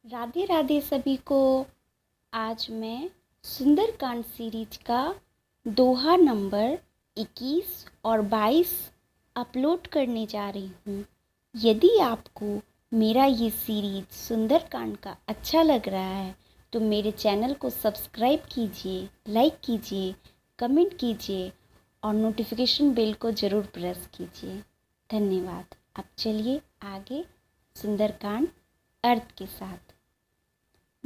राधे राधे सभी को। आज मैं सुंदरकांड सीरीज का दोहा नंबर 21 और 22 अपलोड करने जा रही हूँ। यदि आपको मेरा ये सीरीज सुंदरकांड का अच्छा लग रहा है तो मेरे चैनल को सब्सक्राइब कीजिए, लाइक कीजिए, कमेंट कीजिए और नोटिफिकेशन बेल को ज़रूर प्रेस कीजिए। धन्यवाद। अब चलिए आगे सुंदरकांड अर्थ के साथ।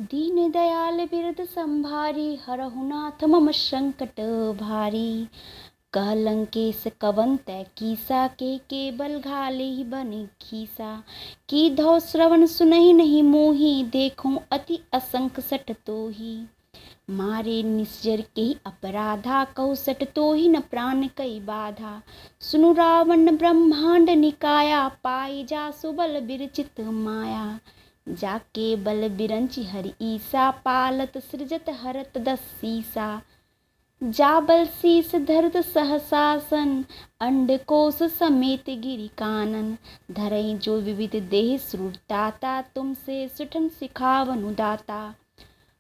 दीन दयाल बिरद संभारी, हरहु नाथ मम संकट भारी। कह लंकेश कवन तै कीसा, के केबल घाले ही बने खीसा। की धौ श्रवण सुनहि नहीं मोही, देखूं अति असंख सट तोही। मारे निश्चर के ही अपराधा, कहु सट तोही न प्राण कई बाधा। सुनु रावण ब्रह्मांड निकाया, पाई जासु बल बिरचित माया। जाके बल बिरंचि हरि ईसा, पालत सृजत हरत दस सीसा। जाबल शीस धरत सहसासन, अंडकोश समेत गिरि कानन। धरई जो विविध देह श्रुताता, तुमसे सुठन सिखावनु दाता।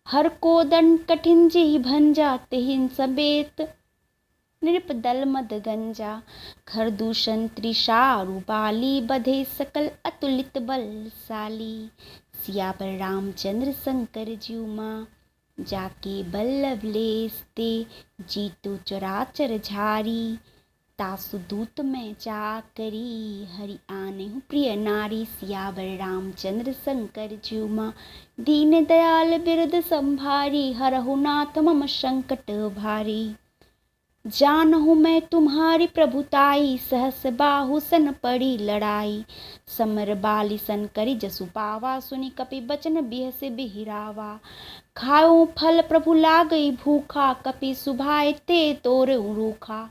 हर को दंड कठिन जिहि भंजा, तेहिन समेत नृप दल मद गंजा। खरदूषण त्रिशारु बाली, बधे सकल अतुलित बलशाली। सियावर रामचंद्र शंकर ज्यू माँ, जाके बल्लभ लेस ते। जीतु चराचर झारी, तासु दूत में चाकरी। हरि आनेहु प्रिय नारी, सियावर रामचंद्र शंकर ज्यू माँ। दीन दयाल बिरद संभारी, हरहु नाथ मम संकट भारी। जानहु मैं तुम्हारी प्रभुताई, सहस बाहु सन पड़ी लड़ाई। समर बाली सन करी जसु पावा, सुनि कपि बचन बिहसे बिहिरावा। खाओ फल प्रभु लागई भूखा, कपि सुभाए ते तोर रूखा।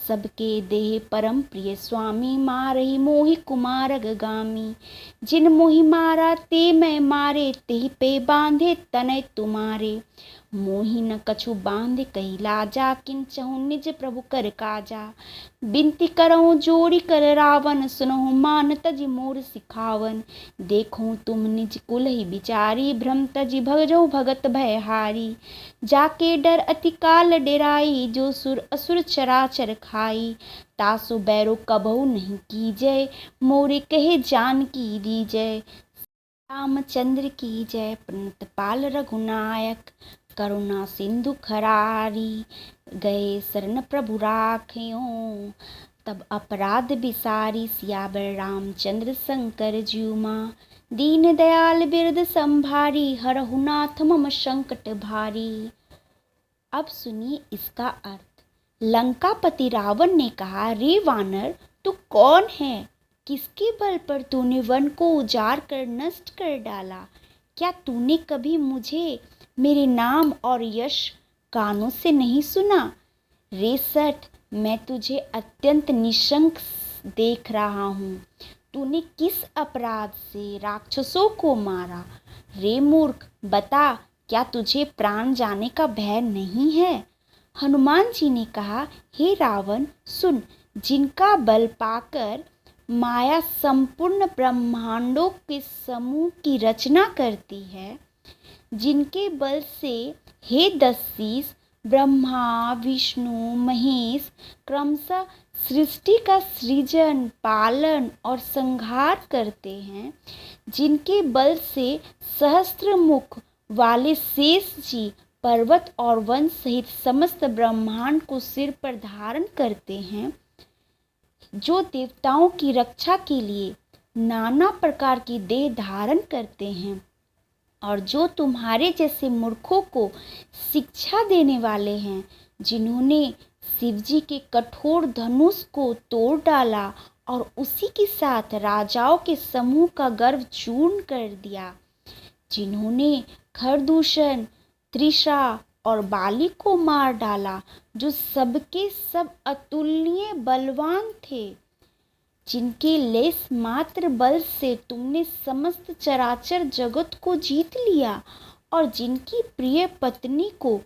सबके देह परम प्रिय स्वामी, मारहि मोहि कुमारग गामी। जिन मोहि मारा ते मैं मारे, तेहि पे बांधे तनय तुम्हारे। मोहि न कछु बांध कही लाजा, किंचहु निज प्रभु कर काजा। बिनती करऊं जोड़ी कर रावण, सुनहु मान तजि मोर सिखावन। देखो तुम निज कुल ही बिचारी, भ्रम तजि भगजो भगत भयहारी। जाके डर अति काल डेराई, जो सुर असुर चराचर खाई। तासु बैरो कबहु नहीं कीजय, मोरे कहे जानकी दीजय। रामचंद्र की जय, प्रणत पाल रघुनायक। करुणा सिंधु खरारी, गए शरण प्रभु राखियों। तब अपराध बिसारी, सियावर रामचंद्र शंकर ज्यू माँ। दीन दयाल बिरद संभारी, हरहु नाथ मम संकट भारी। अब सुनिए इसका अर्थ। लंकापति रावण ने कहा, रे वानर, तू कौन है? किसके बल पर तूने वन को उजाड़ कर नष्ट कर डाला? क्या तूने कभी मुझे, मेरे नाम और यश कानों से नहीं सुना? रे सठ, मैं तुझे अत्यंत निशंक देख रहा हूँ। तूने किस अपराध से राक्षसों को मारा? रे मूर्ख, बता, क्या तुझे प्राण जाने का भय नहीं है? हनुमान जी ने कहा, हे रावण, सुन, जिनका बल पाकर माया संपूर्ण ब्रह्मांडों के समूह की रचना करती है, जिनके बल से हे दस्सीस ब्रह्मा विष्णु महेश क्रमशः सृष्टि का सृजन पालन और संहार करते हैं, जिनके बल से सहस्त्र मुख वाले शेष जी पर्वत और वन सहित समस्त ब्रह्मांड को सिर पर धारण करते हैं, जो देवताओं की रक्षा के लिए नाना प्रकार की देह धारण करते हैं, और जो तुम्हारे जैसे मूर्खों को शिक्षा देने वाले हैं, जिन्होंने शिवजी के कठोर धनुष को तोड़ डाला और उसी के साथ राजाओं के समूह का गर्व चूर्ण कर दिया, जिन्होंने खरदूषण त्रिशा और बाली को मार डाला, जो सबके सब अतुलनीय बलवान थे, जिनके लेस मात्र बल से तुमने समस्त चराचर जगत को जीत लिया, और जिनकी प्रिय पत्नी को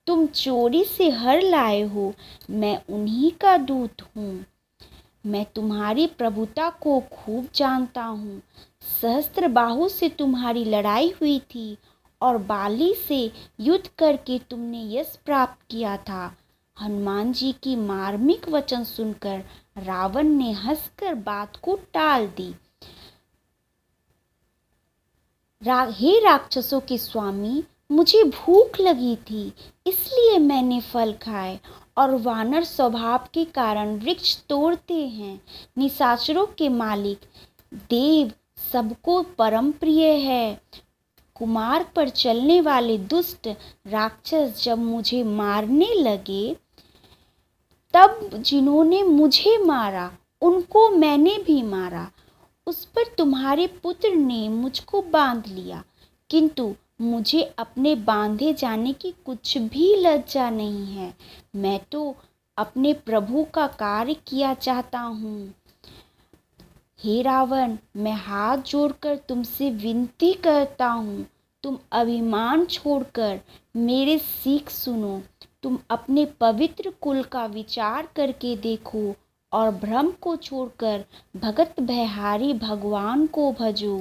तुम चोरी से हर लाए हो, मैं उन्हीं का दूत हूँ। मैं तुम्हारी प्रभुता को खूब जानता हूँ। सहस्त्रबाहु से तुम्हारी लड़ाई हुई थी और बाली से युद्ध करके तुमने यश प्राप्त किया था। हनुमान जी की मार्मिक वचन सुनकर रावण ने हंसकर बात को टाल दी। हे राक्षसों के स्वामी, मुझे भूख लगी थी, इसलिए मैंने फल खाए, और वानर स्वभाव के कारण वृक्ष तोड़ते हैं। निशाचरों के मालिक देव सबको परम प्रिय है। कुमार पर चलने वाले दुष्ट राक्षस जब मुझे मारने लगे, तब जिन्होंने मुझे मारा उनको मैंने भी मारा। उस पर तुम्हारे पुत्र ने मुझको बांध लिया, किंतु मुझे अपने बांधे जाने की कुछ भी लज्जा नहीं है। मैं तो अपने प्रभु का कार्य किया चाहता हूँ। हे रावण, मैं हाथ जोड़कर तुमसे विनती करता हूँ, तुम अभिमान छोड़कर मेरे सीख सुनो। तुम अपने पवित्र कुल का विचार करके देखो और भ्रम को छोड़कर भगत भयहारी भगवान को भजो।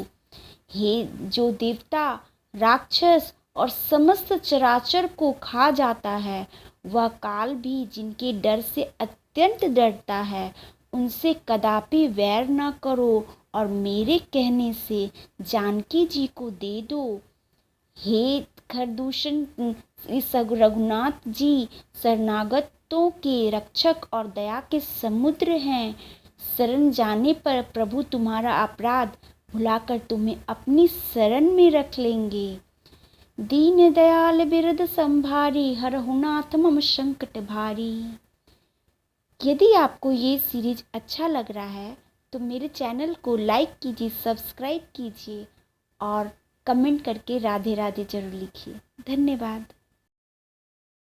हे जो देवता, राक्षस और समस्त चराचर को खा जाता है, वह काल भी जिनके डर से अत्यंत डरता है, उनसे कदापि वैर न करो और मेरे कहने से जानकी जी को दे दो। हे खरदूषण रघुनाथ जी शरणागतों के रक्षक और दया के समुद्र हैं। शरण जाने पर प्रभु तुम्हारा अपराध भुलाकर तुम्हें अपनी शरण में रख लेंगे। दीन दयाल बिरद संभारी, हरहु नाथ मम संकट भारी। यदि आपको ये सीरीज अच्छा लग रहा है तो मेरे चैनल को लाइक कीजिए, सब्सक्राइब कीजिए और कमेंट करके राधे राधे जरूर लिखिए। धन्यवाद।